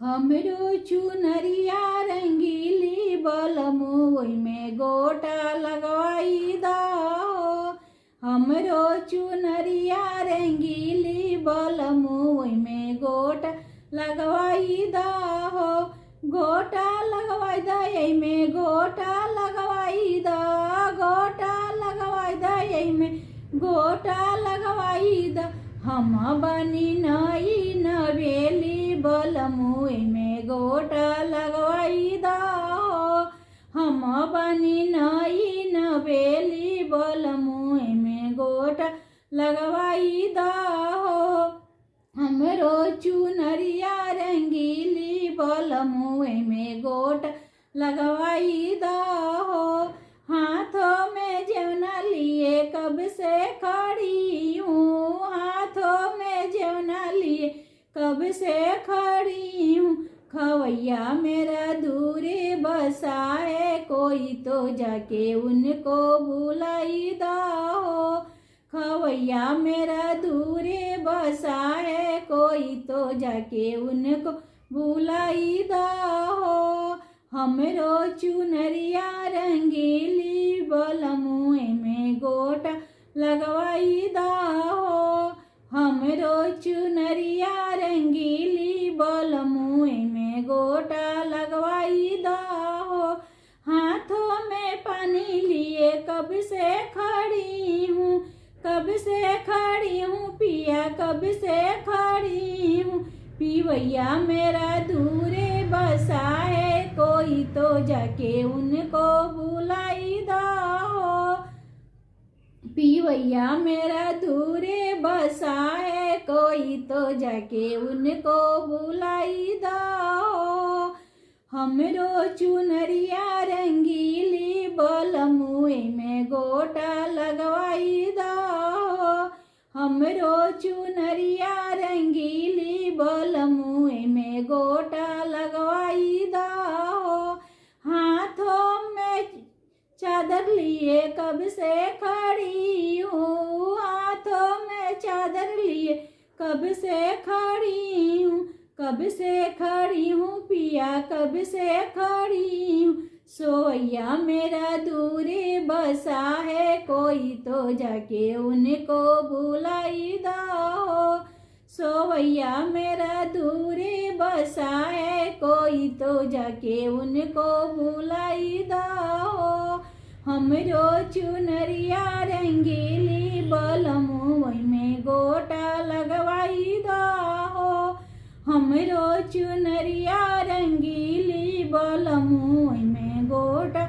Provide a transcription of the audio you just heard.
हमरो चुनरिया रंगीली बलमु ओइमे गोटा लगवाई दहो। हमरो चुनरिया रंगीली बलमु ओइमे गोटा लगवाई दहो। गोटा लगवाई द एइमे गोटा लगवाई द, गोटा लगवाई द एइमे गोटा लगवाई द। हम बनी नई नवेली बलमु एइमे गोटा लगवाई दहो। हम बनी नई नवेली बलमु एइमे गोटा लगवाई दहो। हमरो चुनरिया रंगीली बलमु एइमे गोटा लगवाई दहो। हाथों में जेवना लिए कब से खड़ी हूँ, हाथों में जेवना लिए कब से खड़ी हूँ। खवैया मेरा दूरे बसाए, कोई तो जाके उनको बुलाई दहो। खवैया मेरा दूरे बसाए, कोई तो जाके उनको बुलाई दहो। हमरो चुनरिया रंगीली बलमु एइमे गोटा लगवाई दहो। हमरो चुनरिया रंगीली बलमु एइमे गोटा लगवाई दहो। हाथों में पानी लिए कब से खड़ी हूँ, कब से खड़ी हूँ पिया, कब से खड़ी हूँ। पिवैया मेरा दूरे बसाए, कोई तो जाके उनको बुलाई दहो। पिवैया मेरा दूरे बसाए, कोई तो जाके उनको बुलाई दहो। हमरो चुनरिया रंगीली बलमु एइमे गोटा लगवाई दहो। हमरो चुनरिया रंगीली बलमु एइमे गोटा लगवाई दहो। हाथों में चादर लिए कब से खड़ी हूँ, हाथों में चादर लिए कब से खड़ी हूँ। कब से खड़ी हूँ पिया, कब से खड़ी हूँ। सोया मेरा दूरे बसा है, कोई तो जाके उनको बुलाई दहो। सोवैया मेरा दूरे बसा है, कोई तो जाके उनको बुलाई दहो। हमरो चुनरिया रंगीली बलमु ओइमे गोटा लगवाई दहो। हमरो चुनरिया रंगीली बलमु ओइमे गोटा